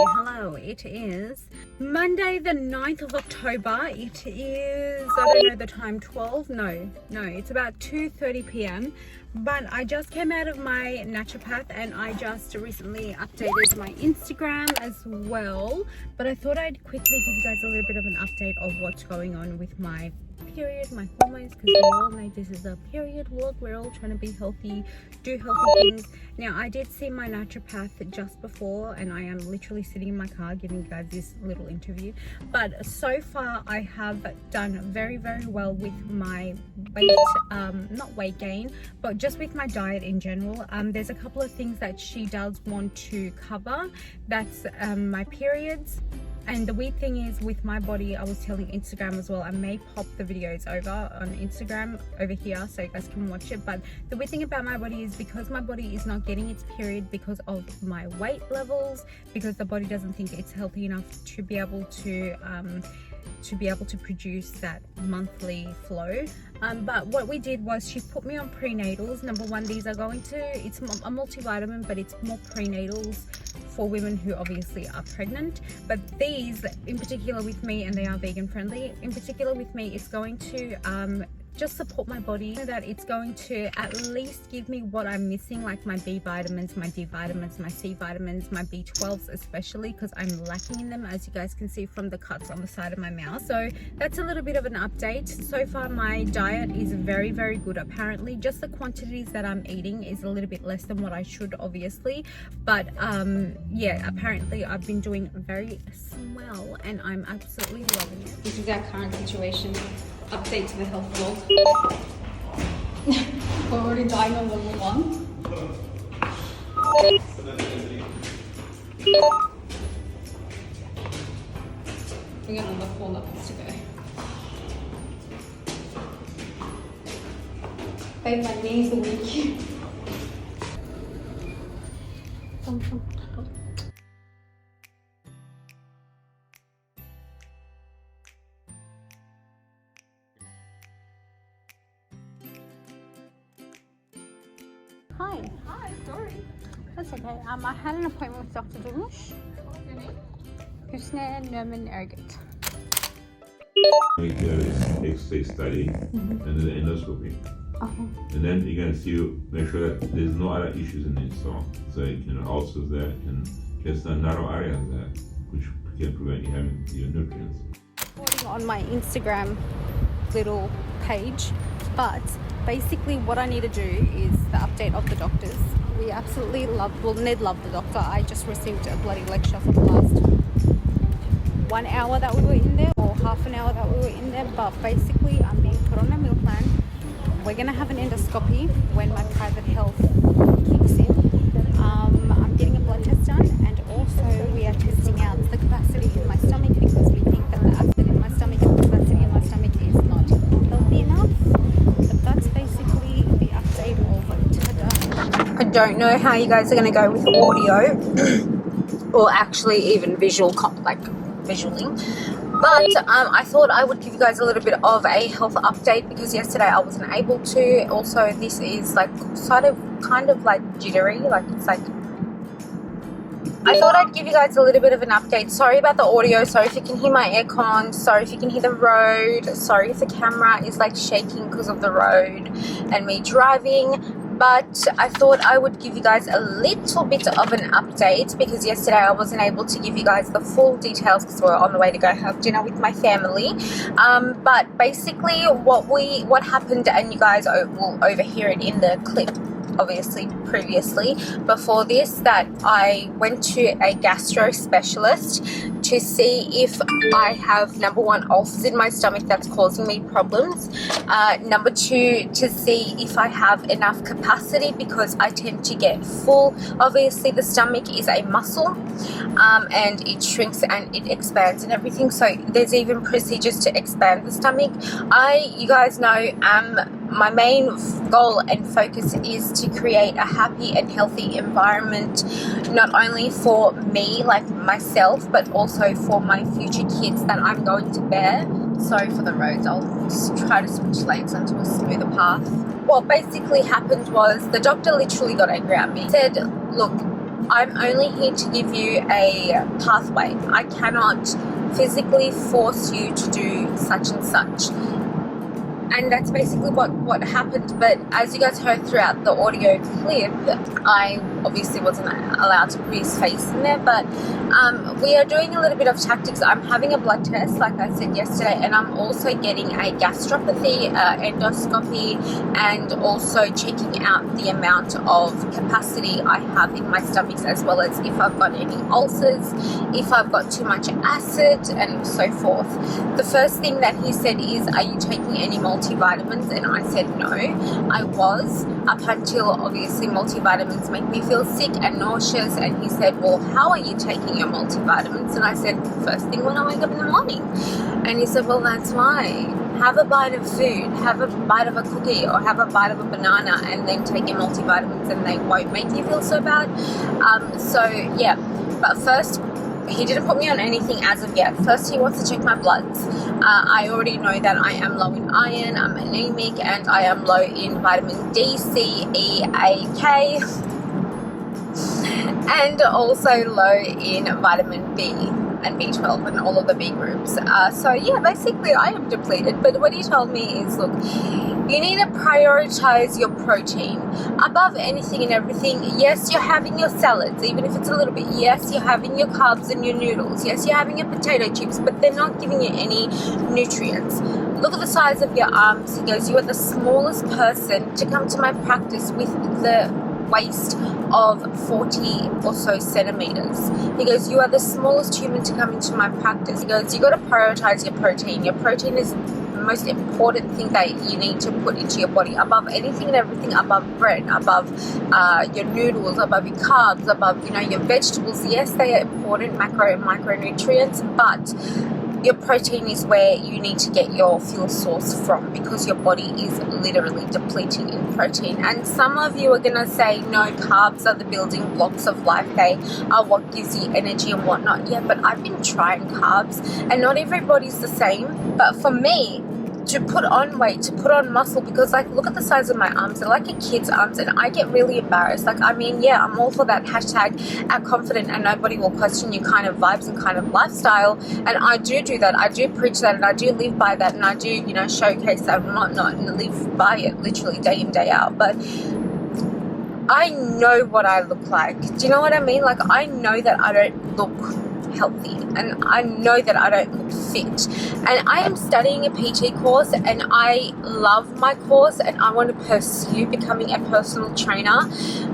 Hello, it is Monday the 9th of October. It is, I don't know the time, 12? No, it's about 2:30 p.m. But I just came out of my naturopath and I just recently updated my Instagram as well. But I thought I'd quickly give you guys a little bit of an update of what's going on with my period, my hormones, because we all know this is a period vlog. We're all trying to be healthy, do healthy things. Now, I did see my naturopath just before and I am literally sitting in my car giving you guys this little interview. But so far I have done very well with my weight, not weight gain, but just with my diet in general. There's a couple of things that she does want to cover. That's my periods. And the weird thing is with my body, I was telling Instagram as well, I may pop the videos over on Instagram over here so you guys can watch it. But the weird thing about my body is because my body is not getting its period because of my weight levels, because the body doesn't think it's healthy enough to be able to produce that monthly flow. But what we did was she put me on prenatals. Number one, these are it's a multivitamin, but it's more prenatals for women who obviously are pregnant. But these in particular with me, and they are vegan friendly, in particular with me, it's going to just support my body, so that it's going to at least give me what I'm missing, like my B vitamins, my D vitamins, my C vitamins, my B12s especially, because I'm lacking in them, as you guys can see from the cuts on the side of my mouth. So that's a little bit of an update. So far my diet is very good. Apparently just the quantities that I'm eating is a little bit less than what I should, obviously, but yeah, apparently I've been doing very swell and I'm absolutely loving it. This is our current situation. Update to the health vlog. We're already dying on level 1. We got another 4 levels to go. Babe, my knees are weak. Hi, sorry. That's okay. I had an appointment with Dr. Dumush. Anorexia. Make an X-ray study and then the endoscopy. Okay. And then you're going to make sure that there's no other issues in it. So you can ulcers there, and just the narrow areas there, which can prevent you having your nutrients. On my Instagram little page, but basically what I need to do is the update of the doctors. We absolutely Ned loved the doctor. I just received a bloody lecture for the last 1 hour that we were in there, or half an hour that we were in there. But basically I'm being put on a meal plan. We're gonna have an endoscopy when my private health kicks in. I'm getting a blood test done, and also we are testing out the capacity in my stomach, because we think that the acid in my stomach and the capacity in my stomach is not healthy enough. But that's basically the update of today. I don't know how you guys are going to go with audio or actually even visually, but I thought I would give you guys a little bit of a health update, because yesterday I wasn't able to. Also, this is like kind of like jittery, like it's like, I thought I'd give you guys a little bit of an update. Sorry about the audio. Sorry if you can hear my aircon. Sorry if you can hear the road. Sorry if the camera is like shaking because of the road and me driving. But I thought I would give you guys a little bit of an update, because yesterday I wasn't able to give you guys the full details because we're on the way to go have dinner with my family. But basically what happened, and you guys will overhear it in the clip, obviously previously before this, that I went to a gastro specialist to see if I have, number one, ulcers in my stomach that's causing me problems, number two, to see if I have enough capacity, because I tend to get full. Obviously the stomach is a muscle, and it shrinks and it expands and everything, so there's even procedures to expand the stomach. You guys know, my main goal and focus is to create a happy and healthy environment, not only for me, like myself, but also for my future kids that I'm going to bear. Sorry for the roads, I'll just try to switch lanes onto a smoother path. What basically happened was the doctor literally got angry at me. He said, look, I'm only here to give you a pathway. I cannot physically force you to do such and such. And that's basically what happened. But as you guys heard throughout the audio clip, I obviously wasn't allowed to put his face in there, but we are doing a little bit of tactics. I'm having a blood test, like I said yesterday, and I'm also getting a gastropathy endoscopy, and also checking out the amount of capacity I have in my stomach, as well as if I've got any ulcers, if I've got too much acid, and so forth. The first thing that he said is, are you taking any multivitamins? And I said no. I was, up until obviously multivitamins make me feel sick and nauseous. And he said, well, how are you taking your multivitamins? And I said, first thing when I wake up in the morning. And he said, well, that's why. Have a bite of food, have a bite of a cookie, or have a bite of a banana, and then take your multivitamins, and they won't make you feel so bad. So yeah, but first, he didn't put me on anything as of yet. First, he wants to check my bloods. I already know that I am low in iron, I'm anemic, and I am low in vitamin D, C, E, A, K, and also low in vitamin B and B12 and all of the B groups. So yeah, basically I am depleted. But what he told me is, look, you need to prioritize your protein above anything and everything. Yes, you're having your salads, even if it's a little bit. Yes, you're having your carbs and your noodles. Yes, you're having your potato chips, but they're not giving you any nutrients. Look at the size of your arms. He goes, you are the smallest person to come to my practice with the waist of 40 or so centimeters. He goes, you are the smallest human to come into my practice. He goes, you got to prioritize your protein. Your protein is the most important thing that you need to put into your body, above anything and everything, above bread, above your noodles, above your carbs, above, you know, your vegetables. Yes, they are important, macro and micronutrients, but your protein is where you need to get your fuel source from, because your body is literally depleting in protein. And some of you are going to say, no, carbs are the building blocks of life. They are what gives you energy and whatnot. Yeah, but I've been trying carbs, and not everybody's the same. But for me, to put on weight, to put on muscle, because like, look at the size of my arms. They're like a kid's arms, and I get really embarrassed. Like, I mean, yeah, I'm all for that hashtag act confident and nobody will question you kind of vibes and kind of lifestyle, and I do that. I do preach that, and I do live by that, and I do, you know, showcase that and whatnot, and live by it literally day in, day out. But I know what I look like. Do you know what I mean? Like, I know that I don't look healthy, and I know that I don't look fit, and I am studying a PT course, and I love my course, and I want to pursue becoming a personal trainer.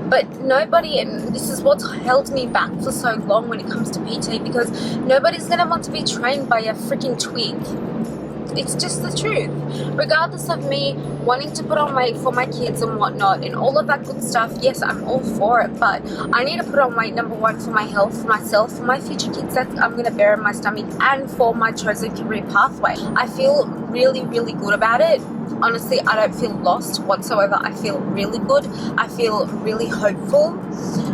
But nobody, and this is what's held me back for so long when it comes to PT, because nobody's going to want to be trained by a freaking twig. It's just the truth. Regardless of me wanting to put on weight for my kids and whatnot and all of that good stuff, yes, I'm all for it, but I need to put on weight, number one, for my health, for myself, for my future kids that I'm going to bear in my stomach, and for my chosen career pathway. I feel really, really good about it. Honestly, I don't feel lost whatsoever. I feel really good. I feel really hopeful.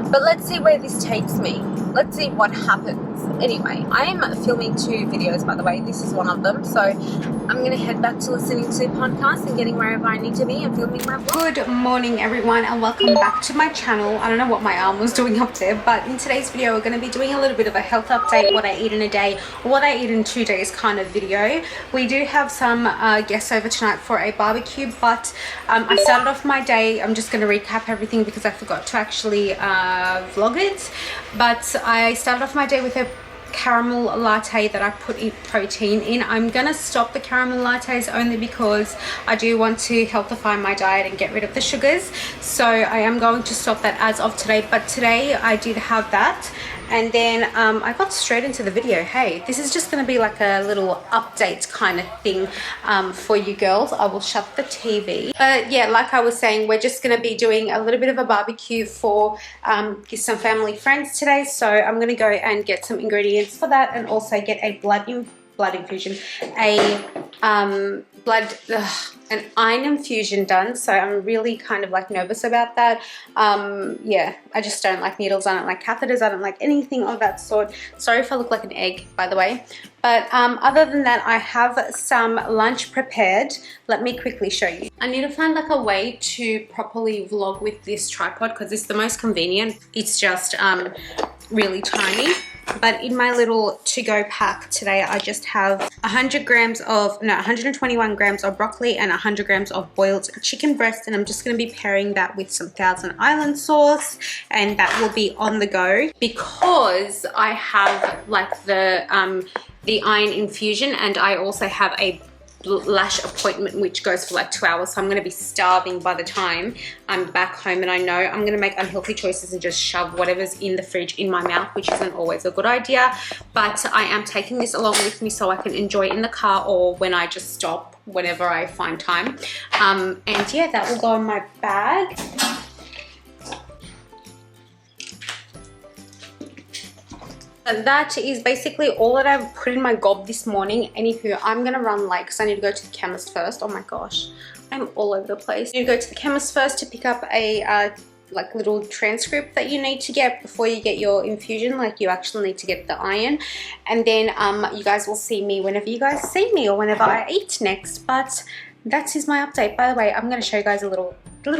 But let's see where this takes me. Let's see what happens. Anyway, I am filming 2 videos, by the way. This is one of them. So I'm going to head back to listening to the podcast and getting wherever I need to be and filming my vlog. Good morning, everyone, and welcome back to my channel. I don't know what my arm was doing up there, but in today's video, we're going to be doing a little bit of a health update, what I eat in a day, what I eat in 2 days kind of video. We do have some guests over tonight for a barbecue, but I started off my day. I'm just going to recap everything because I forgot to actually vlog it, but I started off my day with a caramel latte that I put in protein in. I'm gonna stop the caramel lattes only because I do want to healthify my diet and get rid of the sugars, so I am going to stop that as of today. But today I did have that, and then I got straight into the video. Hey, this is just going to be like a little update kind of thing for you girls. I will shut the TV. But yeah, like I was saying, we're just going to be doing a little bit of a barbecue for some family friends today. So I'm going to go and get some ingredients for that, and also get a blood an iron infusion done, so I'm really kind of like nervous about that. Yeah, I just don't like needles, I don't like catheters, I don't like anything of that sort. Sorry if I look like an egg, by the way. But other than that, I have some lunch prepared. Let me quickly show you. I need to find like a way to properly vlog with this tripod because it's the most convenient. It's just really tiny. But in my little to-go pack today, I just have 121 grams of broccoli and 100 grams of boiled chicken breast, and I'm just going to be pairing that with some Thousand Island sauce, and that will be on the go because I have like the iron infusion, and I also have a lash appointment which goes for like 2 hours, so I'm going to be starving by the time I'm back home, and I know I'm going to make unhealthy choices and just shove whatever's in the fridge in my mouth, which isn't always a good idea. But I am taking this along with me so I can enjoy it in the car or when I just stop whenever I find time. And yeah, that will go in my bag. And that is basically all that I've put in my gob this morning. Anywho, I'm gonna run late because I need to go to the chemist first. Oh my gosh, I'm all over the place. I need to go to the chemist first to pick up a like little transcript that you need to get before you get your infusion. Like you actually need to get the iron, and then you guys will see me whenever you guys see me or whenever I eat next. But that is my update. By the way, I'm going to show you guys a little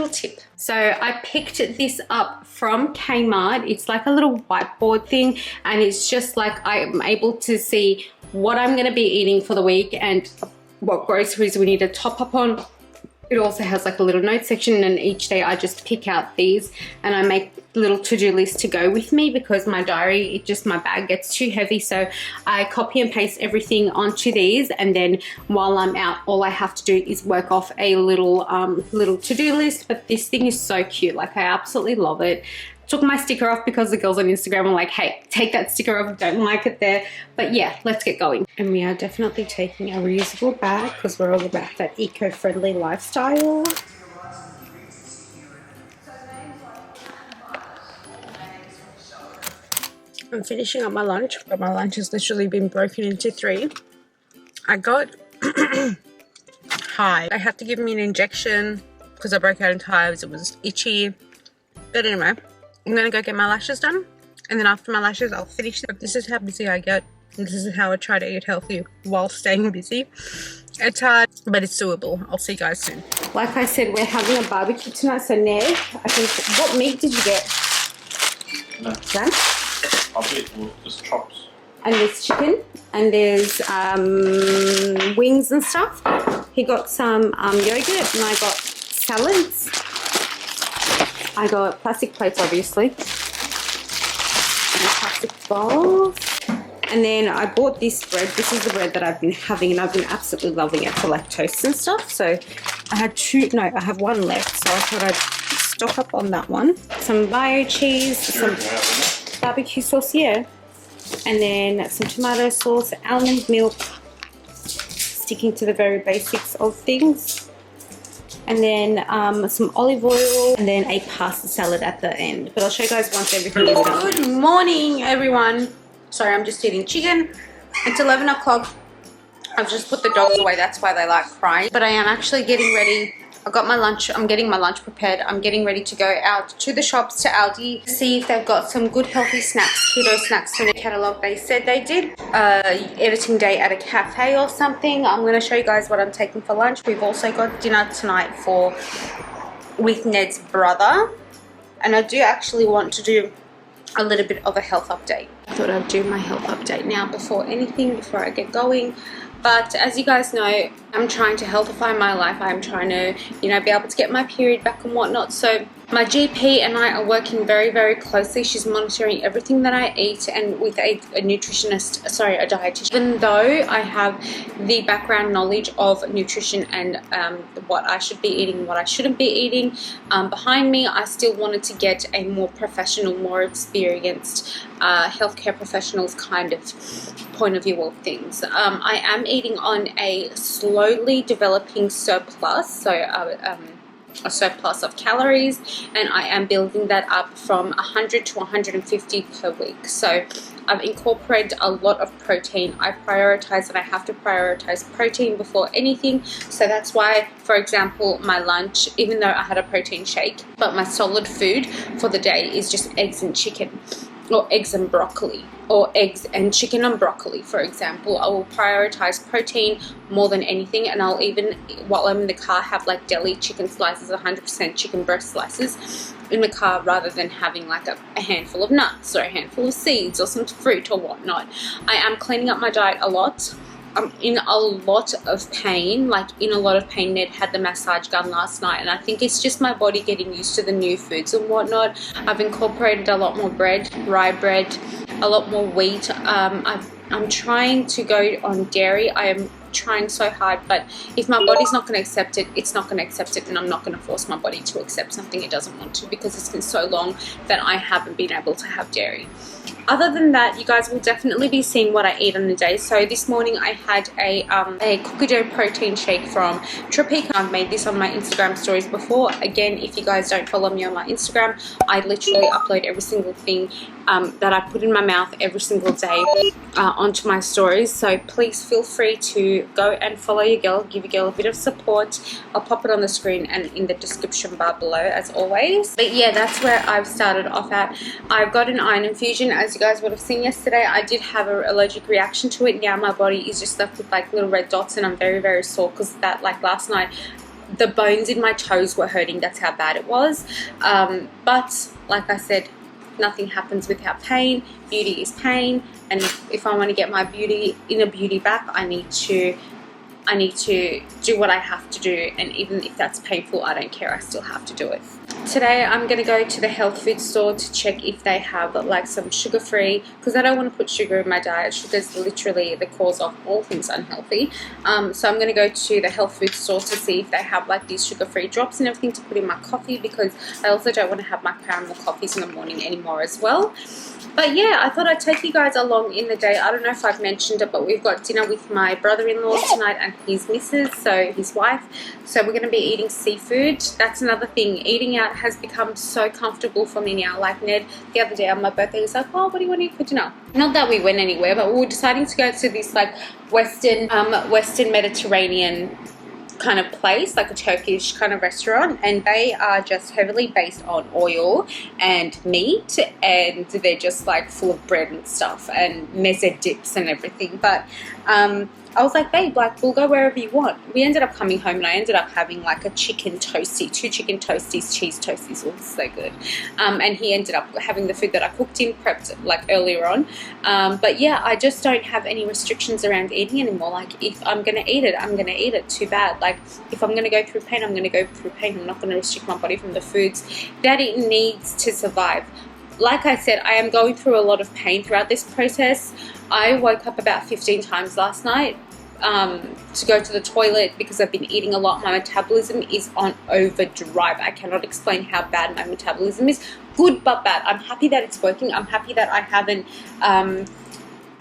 tip. So I picked this up from Kmart. It's like a little whiteboard thing, and it's just like I'm able to see what I'm going to be eating for the week and what groceries we need to top up on. It also has like a little note section, and each day I just pick out these and I make little to-do lists to go with me because my diary, my bag gets too heavy, so I copy and paste everything onto these, and then while I'm out, all I have to do is work off a little to-do list. But this thing is so cute, like I absolutely love it. Took my sticker off because the girls on Instagram were like, hey, take that sticker off, don't like it there. But yeah, let's get going. And we are definitely taking a reusable bag because we're all about that eco-friendly lifestyle. I'm finishing up my lunch, but my lunch has literally been broken into 3. I got hives. They had to give me an injection because I broke out into hives. It was itchy. But anyway, I'm going to go get my lashes done, and then after my lashes I'll finish it. This is how busy I get. This is how I try to eat healthy while staying busy. It's hard, but it's doable. I'll see you guys soon. Like I said, we're having a barbecue tonight, so Ned, I think, what meat did you get? No. Lamb? I'll get just chops. And there's chicken, and there's wings and stuff. He got some yogurt, and I got salads. I got plastic plates, obviously, and plastic bowls. And then I bought this bread. This is the bread that I've been having, and I've been absolutely loving it for like toast and stuff. So I had I have one left, so I thought I'd stock up on that one. Some bio cheese, some barbecue sauce, yeah, and then some tomato sauce, almond milk, sticking to the very basics of things. And then some olive oil, and then a pasta salad at the end. But I'll show you guys once everything is done. Good morning, everyone. Sorry, I'm just eating chicken. It's 11 o'clock. I've just put the dogs away. That's why they like crying. But I am actually getting ready. I got my lunch. I'm getting my lunch prepared. I'm getting ready to go out to the shops, to Aldi, see if they've got some good healthy snacks, keto snacks from the catalogue. They said they did. Editing day at a cafe or something. I'm going to show you guys what I'm taking for lunch. We've also got dinner tonight with Ned's brother. And I do actually want to do a little bit of a health update. I thought I'd do my health update now before I get going. But as you guys know, I'm trying to healthify my life. I'm trying to, be able to get my period back and whatnot. So my GP and I are working very, very closely. She's monitoring everything that I eat, and with a dietitian. Even though I have the background knowledge of nutrition and what I should be eating, what I shouldn't be eating behind me, I still wanted to get a more professional, more experienced healthcare professionals kind of point of view of things. I am eating on a slowly developing surplus, so a surplus of calories, and I am building that up from 100 to 150 per week. So I've incorporated a lot of protein. I prioritize, and I have to prioritize protein before anything. So that's why, for example, my lunch, even though I had a protein shake, but my solid food for the day is just eggs and chicken, or eggs and broccoli, or eggs and chicken and broccoli, for example. I will prioritize protein more than anything, and I'll even, while I'm in the car, have like deli chicken slices, 100% chicken breast slices in the car, rather than having like a handful of nuts or a handful of seeds or some fruit or whatnot. I am cleaning up my diet a lot. I'm in a lot of pain, like in a lot of pain. Ned had the massage gun last night, and I think it's just my body getting used to the new foods and whatnot. I've incorporated a lot more bread, rye bread, a lot more wheat. I'm trying to go on dairy. I am trying so hard, but if my body's not going to accept it, it's not going to accept it, and I'm not going to force my body to accept something it doesn't want to, because it's been so long that I haven't been able to have dairy. Other than that, you guys will definitely be seeing what I eat on the day. So this morning I had a cookie dough protein shake from Tropique. I've made this on my Instagram stories before. Again, if you guys don't follow me on my Instagram, I literally upload every single thing that I put in my mouth every single day onto my stories. So please feel free to go and follow your girl, give your girl a bit of support. I'll pop it on the screen and in the description bar below, as always. But yeah, that's where I've started off at. I've got an iron infusion. As you guys would have seen yesterday, I did have an allergic reaction to it. Now my body is just left with like little red dots, and I'm very, very sore because that, like last night, the bones in my toes were hurting. That's how bad it was. But like I said, nothing happens without pain. Beauty is pain, and if I want to get my inner beauty back, I need to do what I have to do, and even if that's painful, I don't care, I still have to do it. Today I'm going to go to the health food store to check if they have like some sugar-free, because I don't want to put sugar in my diet. Sugar is literally the cause of all things unhealthy. So I'm going to go to the health food store to see if they have like these sugar-free drops and everything to put in my coffee, because I also don't want to have my caramel coffees in the morning anymore as well. But yeah, I thought I'd take you guys along in the day. I don't know if I've mentioned it, but we've got dinner with my brother-in-law tonight and his missus, so his wife. So we're going to be eating seafood. That's another thing. Eating out has become so comfortable for me now. Like Ned, the other day on my birthday, he was like, oh, what do you want to eat for dinner? Not that we went anywhere, but we were deciding to go to this like Western Mediterranean kind of place, like a Turkish kind of restaurant, and they are just heavily based on oil and meat, and they're just like full of bread and stuff and meze dips and everything. But I was like, babe, like, we'll go wherever you want. We ended up coming home, and I ended up having like a chicken toastie, 2 chicken toasties, cheese toasties. It was so good. And he ended up having the food that I cooked in, prepped like earlier on. But yeah, I just don't have any restrictions around eating anymore. Like, if I'm going to eat it, I'm going to eat it. Too bad. Like, if I'm going to go through pain, I'm going to go through pain. I'm not going to restrict my body from the foods that it needs to survive. Like I said, I am going through a lot of pain throughout this process. I woke up about 15 times last night to go to the toilet because I've been eating a lot. My metabolism is on overdrive. I cannot explain how bad my metabolism is. Good but bad. I'm happy that it's working. I'm happy that I haven't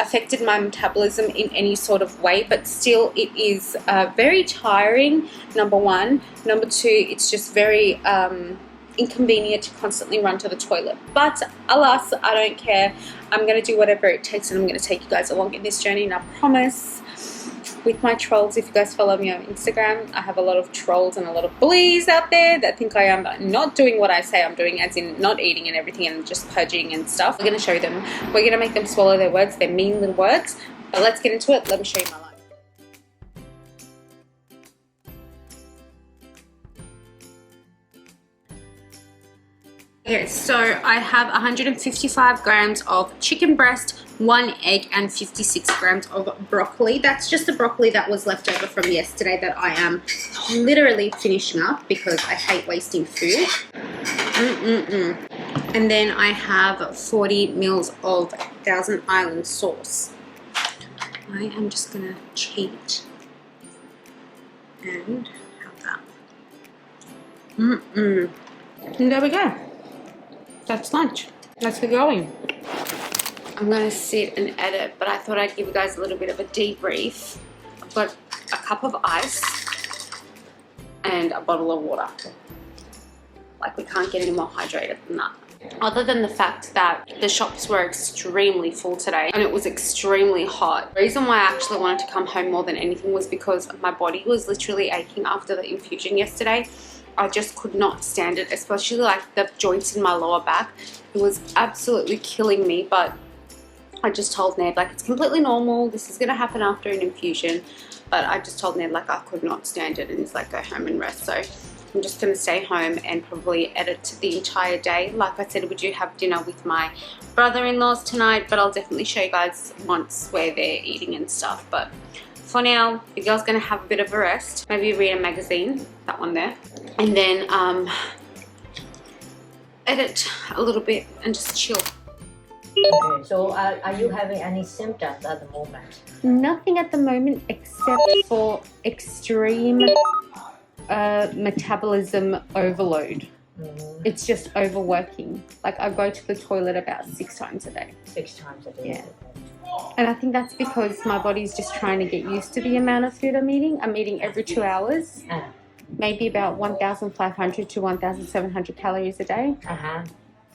affected my metabolism in any sort of way, but still it is very tiring, number one. Number two, it's just very inconvenient to constantly run to the toilet. But alas, I don't care. I'm going to do whatever it takes, and I'm going to take you guys along in this journey, and I promise, with my trolls, if you guys follow me on Instagram, I have a lot of trolls and a lot of bullies out there that think I am not doing what I say I'm doing, as in not eating and everything and just purging and stuff. We're going to show them. We're going to make them swallow their words, their mean little words. But let's get into it. Let me show you my life. Okay, so I have 155 grams of chicken breast, 1 egg, and 56 grams of broccoli. That's just the broccoli that was left over from yesterday that I am literally finishing up because I hate wasting food. And then I have 40 mils of Thousand Island sauce. I am just gonna cheat and have that. And there we go. That's lunch. Let's get going. I'm going to sit and edit, but I thought I'd give you guys a little bit of a debrief. I've got a cup of ice and a bottle of water. Like, we can't get any more hydrated than that. Other than the fact that the shops were extremely full today and it was extremely hot. The reason why I actually wanted to come home more than anything was because my body was literally aching after the infusion yesterday. I just could not stand it, especially like the joints in my lower back. It was absolutely killing me, but I just told Ned, like, it's completely normal. This is going to happen after an infusion. But I just told Ned, like, I could not stand it, and he's like, go home and rest. So I'm just going to stay home and probably edit the entire day. Like I said, we do have dinner with my brother-in-laws tonight, but I'll definitely show you guys once where they're eating and stuff. But for now, the girl's going to have a bit of a rest. Maybe read a magazine, that one there. And then edit a little bit and just chill. Okay, so are you having any symptoms at the moment? Nothing at the moment except for extreme metabolism overload. It's just overworking. Like, I go to the toilet about 6 times a day. 6 times a day? Yeah. And I think that's because my body's just trying to get used to the amount of food I'm eating. I'm eating every 2 hours. Maybe about 1,500 to 1,700 calories a day.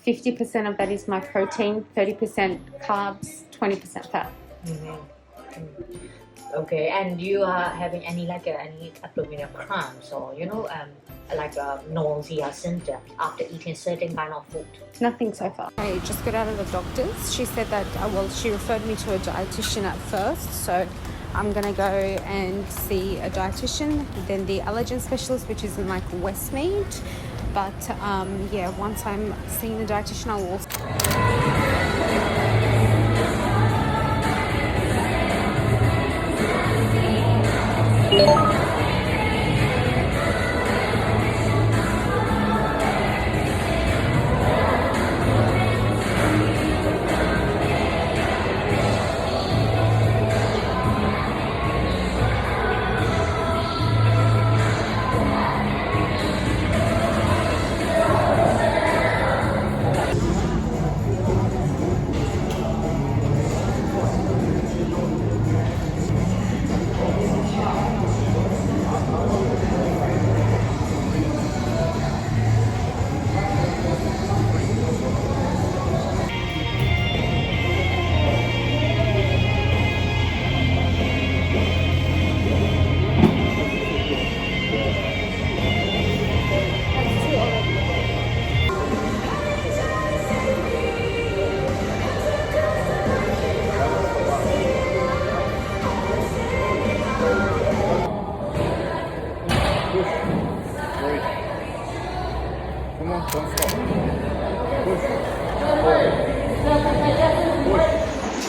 50% of that is my protein, 30% carbs, 20% fat. Okay, and you are having any abdominal cramps or nausea symptoms after eating certain kind of food? Nothing so far. I just got out of the doctor's. She said that, she referred me to a dietitian at first, so I'm gonna go and see a dietitian, then the allergen specialist, which is in like Westmead. But yeah, once I'm seeing the dietitian, I will.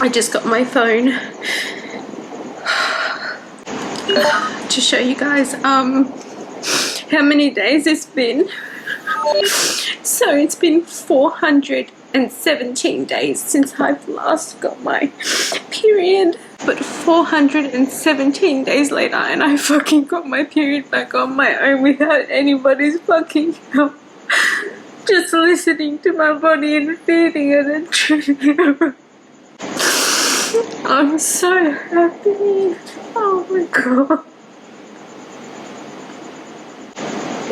I just got my phone to show you guys how many days it's been. So it's been 417 days since I've last got my period. But 417 days later and I fucking got my period back on my own without anybody's fucking help. Just listening to my body and feeding it and treating it. I'm so happy. Oh my god.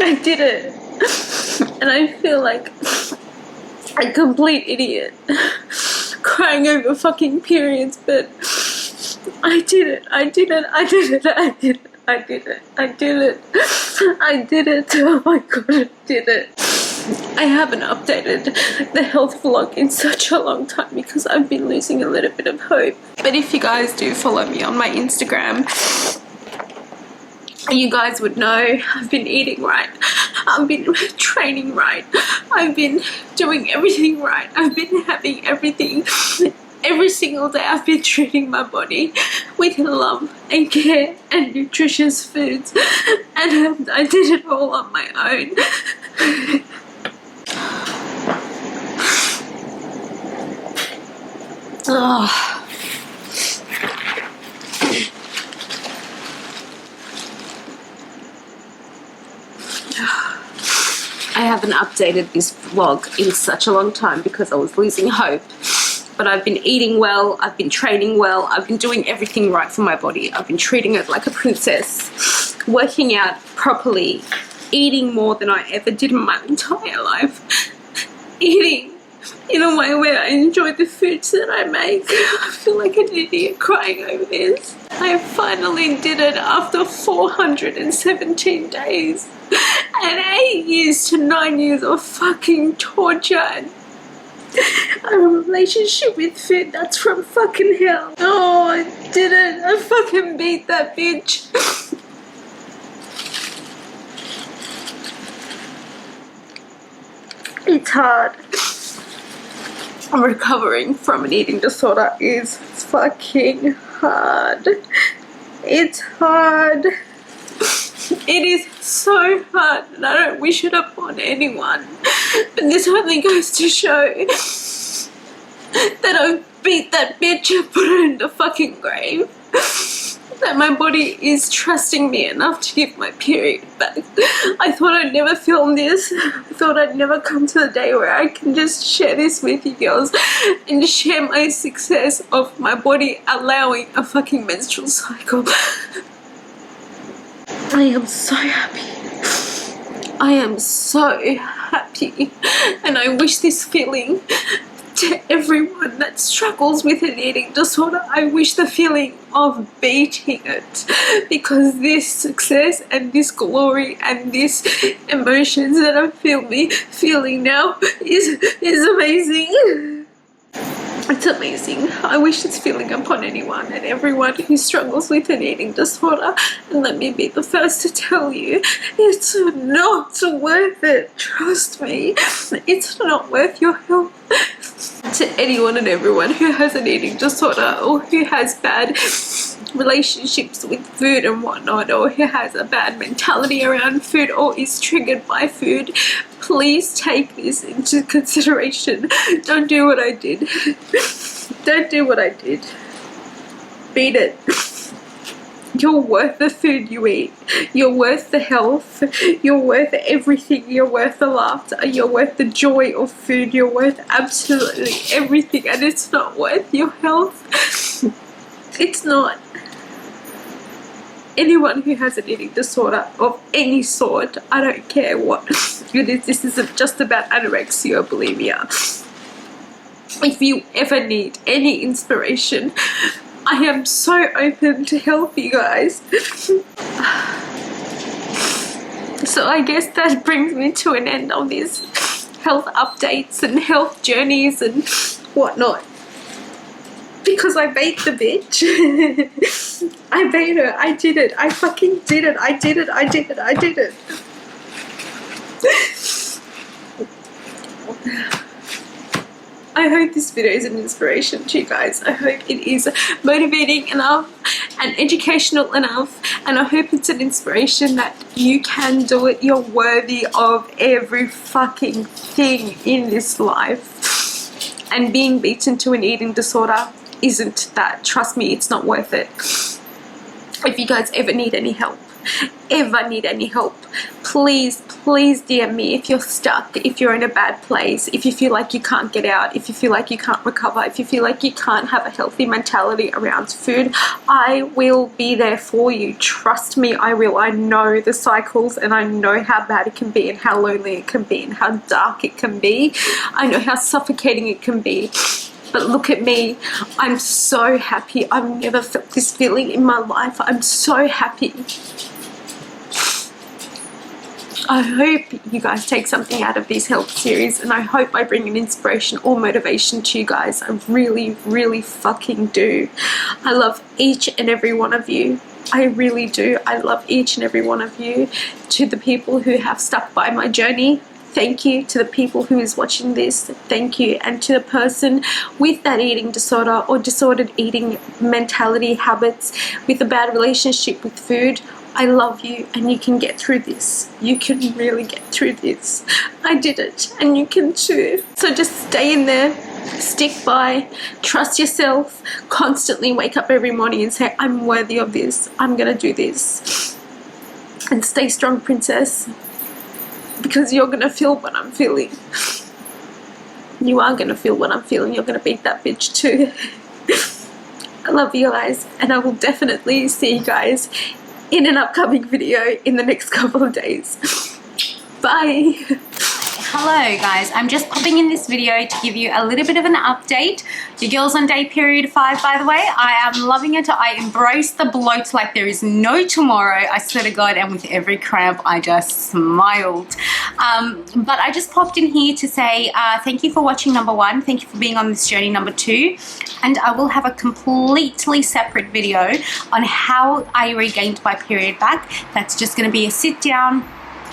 I did it. And I feel like a complete idiot crying over fucking periods, but I did it. I did it. I did it. I did it. I did it. I did it. I did it. Oh my god, I did it. I haven't updated the health vlog in such a long time because I've been losing a little bit of hope. But if you guys do follow me on my Instagram, you guys would know I've been eating right. I've been training right. I've been doing everything right. I've been having everything. Every single day I've been treating my body with love and care and nutritious foods. And I did it all on my own. Oh. I haven't updated this vlog in such a long time because I was losing hope. But I've been eating well, I've been training well, I've been doing everything right for my body. I've been treating it like a princess, working out properly, eating more than I ever did in my entire life. Eating in a way where I enjoy the foods that I make. I feel like an idiot crying over this. I finally did it after 417 days and 8 years to 9 years of fucking torture and a relationship with food that's from fucking hell. Oh, I did it. I fucking beat that bitch. It's hard. Recovering from an eating disorder is fucking hard. It's hard. It is so hard, and I don't wish it upon anyone. But this only goes to show that I beat that bitch and put her in the fucking grave. That my body is trusting me enough to give my period back. I thought I'd never film this. I thought I'd never come to the day where I can just share this with you girls and share my success of my body allowing a fucking menstrual cycle. I am so happy. I am so happy, and I wish this feeling to everyone that struggles with an eating disorder. I wish the feeling of beating it, because this success and this glory and this emotions that I'm feeling now is amazing. It's amazing. I wish this feeling upon anyone and everyone who struggles with an eating disorder. And let me be the first to tell you, it's not worth it. Trust me, it's not worth your health. To anyone and everyone who has an eating disorder or who has bad relationships with food and whatnot, or who has a bad mentality around food or is triggered by food, please take this into consideration. Don't do what I did. Don't do what I did. Beat it. You're worth the food you eat. You're worth the health. You're worth everything. You're worth the laughter. You're worth the joy of food. You're worth absolutely everything, and it's not worth your health. It's not. Anyone who has an eating disorder of any sort, I don't care what it is, this isn't just about anorexia or bulimia. If you ever need any inspiration, I am so open to help you guys. So I guess that brings me to an end on these health updates and health journeys and whatnot. Because I beat the bitch. I beat her. I did it. I fucking did it. I did it. I did it. I did it. I hope this video is an inspiration to you guys. I hope it is motivating enough and educational enough, and I hope it's an inspiration that you can do it. You're worthy of every fucking thing in this life, and being beaten to an eating disorder isn't that. Trust me, it's not worth it. If you guys ever need any help, please DM me if you're stuck, if you're in a bad place, if you feel like you can't get out, if you feel like you can't recover, if you feel like you can't have a healthy mentality around food. I will be there for you. Trust me, I will. I know the cycles, and I know how bad it can be and how lonely it can be and how dark it can be. I know how suffocating it can be. But look at me, I'm so happy. I've never felt this feeling in my life. I'm so happy. I hope you guys take something out of this health series, and I hope I bring an inspiration or motivation to you guys. I really, really fucking do. I love each and every one of you. I really do. I love each and every one of you. To the people who have stuck by my journey, thank you. To the people who is watching this, thank you. And to the person with that eating disorder or disordered eating mentality, habits, with a bad relationship with food, I love you, and you can get through this. You can really get through this. I did it, and you can too. So just stay in there, stick by, trust yourself, constantly wake up every morning and say, I'm worthy of this. I'm gonna do this. And stay strong, princess. Because you're gonna feel what I'm feeling. You are gonna feel what I'm feeling. You're gonna beat that bitch too. I love you guys, and I will definitely see you guys in an upcoming video in the next couple of days. Bye. Hello guys, I'm just popping in this video to give you a little bit of an update. Your girl's on day period 5, by the way. I am loving it. I embrace the bloat like there is no tomorrow. I swear to God, and with every cramp I just smiled. But I just popped in here to say thank you for watching number 1. Thank you for being on this journey number 2. And I will have a completely separate video on how I regained my period back. That's just going to be a sit down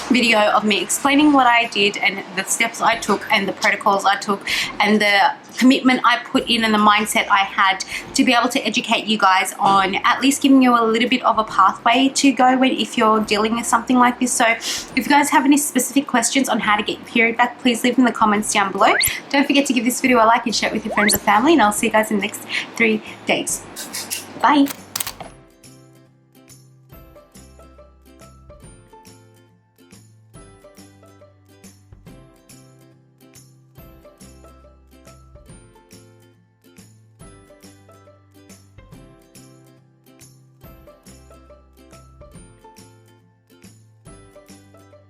video of me explaining what I did and the steps I took and the protocols I took and the commitment I put in and the mindset I had to be able to educate you guys on at least giving you a little bit of a pathway to go if you're dealing with something like this. So if you guys have any specific questions on how to get your period back, please leave them in the comments down below. Don't forget to give this video a like and share it with your friends and family, and I'll see you guys in the next 3 days. Bye.